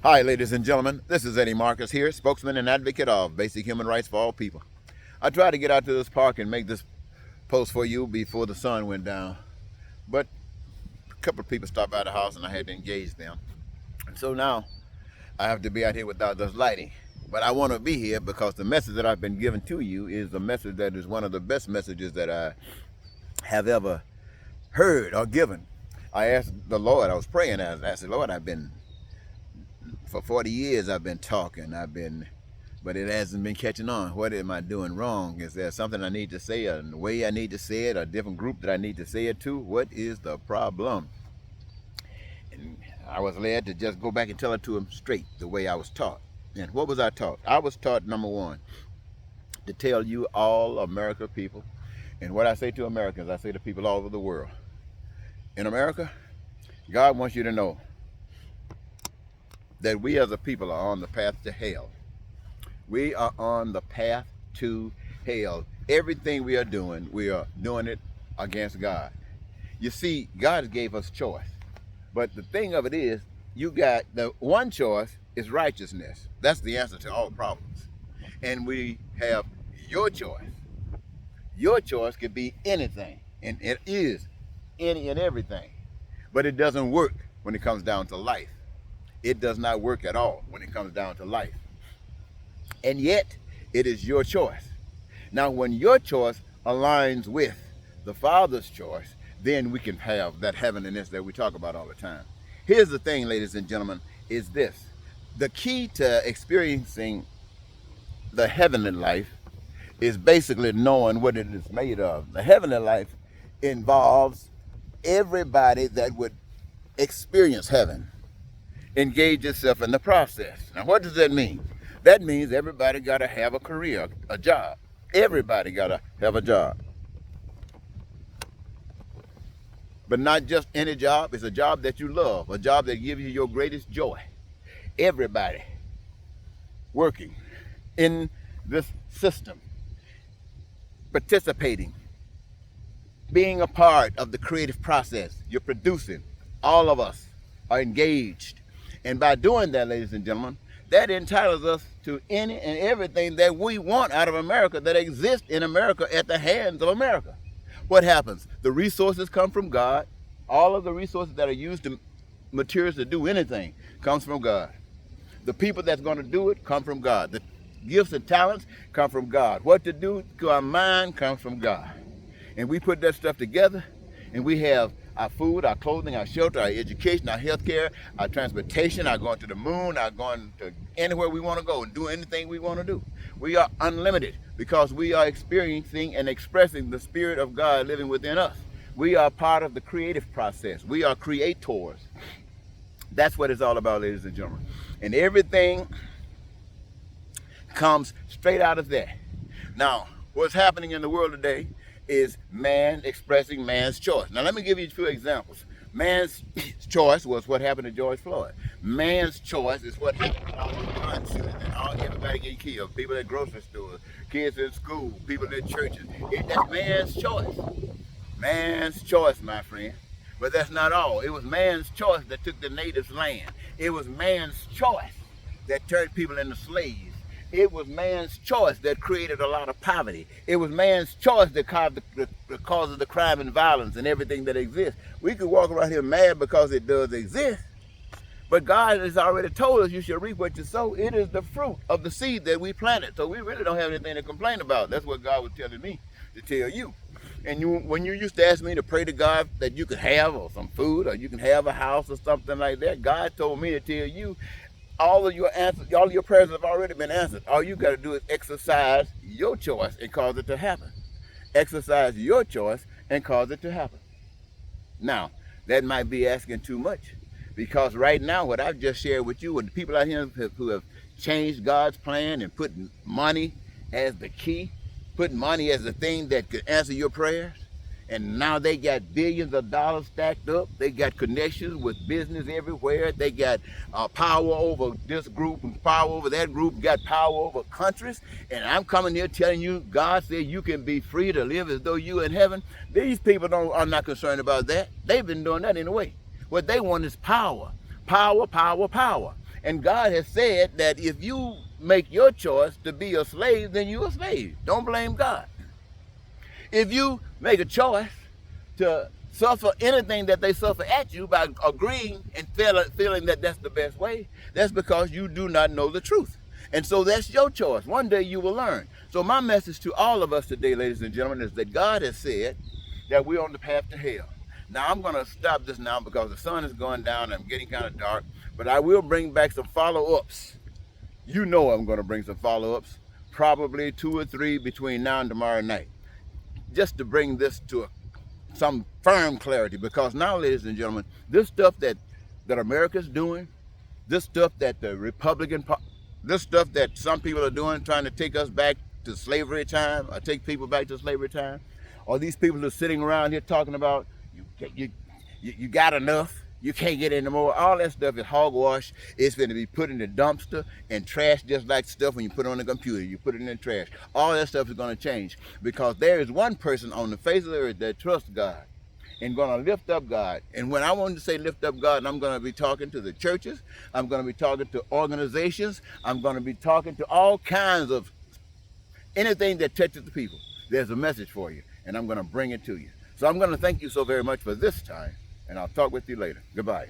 Hi, ladies and gentlemen. This is Eddie Marcus here, spokesman and advocate of basic human rights for all people. I tried to get out to this park and make this post for you before the sun went down, but a couple of people stopped by the house and I had to engage them. And so now I have to be out here without this lighting. But I want to be here because the message that I've been given to you is a message that is one of the best messages that I have ever heard or given. I asked the Lord, I was praying, I said, Lord, for 40 years I've been talking, but it hasn't been catching on. What am I doing wrong? Is there something I need to say, a way I need to say it, a different group that I need to say it to? What is the problem? And I was led to just go back and tell it to him straight, the way I was taught. And what was I taught? I was taught, number one, to tell you all America people, and what I say to Americans, I say to people all over the world. In America, God wants you to know that we as a people are on the path to hell. We are on the path to hell. Everything we are doing it against God. You see, God gave us choice. But the thing of it is, you got the one choice is righteousness. That's the answer to all problems. And we have your choice. Your choice could be anything, and it is any and everything. But it doesn't work when it comes down to life. It does not work at all when it comes down to life. And yet, it is your choice. Now, when your choice aligns with the Father's choice, then we can have that heavenliness that we talk about all the time. Here's the thing, ladies and gentlemen, is this. The key to experiencing the heavenly life is basically knowing what it is made of. The heavenly life involves everybody that would experience heaven engage itself in the process. Now, what does that mean? That means everybody got to have a career, a job. Everybody got to have a job. But not just any job. It's a job that you love, a job that gives you your greatest joy. Everybody working in this system, participating, being a part of the creative process. You're producing. All of us are engaged. And by doing that, ladies and gentlemen, that entitles us to any and everything that we want out of America that exists in America at the hands of America. What happens? The resources come from God. All of the resources that are used to materials to do anything comes from God. The people that's going to do it come from God. The gifts and talents come from God. What to do to our mind comes from God. And we put that stuff together, and we have our food, our clothing, our shelter, our education, our health care, our transportation, our going to the moon, our going to anywhere we want to go and do anything we want to do. We are unlimited because we are experiencing and expressing the Spirit of God living within us. We are part of the creative process. We are creators. That's what it's all about, ladies and gentlemen. And everything comes straight out of that. Now, what's happening in the world today is man expressing man's choice. Now, let me give you a few examples. Man's choice was what happened to George Floyd. Man's choice is what happened to all the gun shootings and everybody getting killed. People at grocery stores, kids in school, people in churches. That's man's choice. Man's choice, my friend. But that's not all. It was man's choice that took the natives' land. It was man's choice that turned people into slaves. It was man's choice that created a lot of poverty. It was man's choice that caused the cause of the crime and violence and everything that exists. We could walk around here mad because it does exist. But God has already told us you shall reap what you sow. It is the fruit of the seed that we planted. So we really don't have anything to complain about. That's what God was telling me to tell you. And when you used to ask me to pray to God that you could have or some food or you can have a house or something like that, God told me to tell you all of your answers, all of your prayers have already been answered. All you got to do is exercise your choice and cause it to happen. Exercise your choice and cause it to happen. Now, that might be asking too much because right now what I've just shared with you and the people out here who have changed God's plan and put money as the key, put money as the thing that could answer your prayers, and now they got billions of dollars stacked up. They got connections with business everywhere. They got power over this group and power over that group, got power over countries. And I'm coming here telling you, God said you can be free to live as though you in heaven. These people are not concerned about that. They've been doing that anyway. What they want is power. Power, power, power. And God has said that if you make your choice to be a slave, then you're a slave. Don't blame God. If you make a choice to suffer anything that they suffer at you by agreeing and feeling that that's the best way, that's because you do not know the truth. And so that's your choice. One day you will learn. So my message to all of us today, ladies and gentlemen, is that God has said that we're on the path to hell. Now I'm going to stop this now because the sun is going down and I'm getting kind of dark, but I will bring back some follow-ups. You know I'm going to bring some follow-ups, probably 2 or 3 between now and tomorrow night, just to bring this to some firm clarity. Because now, ladies and gentlemen, this stuff that America's doing, this stuff that this stuff that some people are doing, trying to take us back to slavery time, or take people back to slavery time, or these people who are sitting around here talking about you got enough, you can't get any more. All that stuff is hogwash. It's going to be put in the dumpster and trash, just like stuff when you put it on the computer. You put it in the trash. All that stuff is going to change, because there is one person on the face of the earth that trusts God and going to lift up God. And when I want to say lift up God, I'm going to be talking to the churches. I'm going to be talking to organizations. I'm going to be talking to all kinds of anything that touches the people. There's a message for you, and I'm going to bring it to you. So I'm going to thank you so very much for this time, and I'll talk with you later. Goodbye.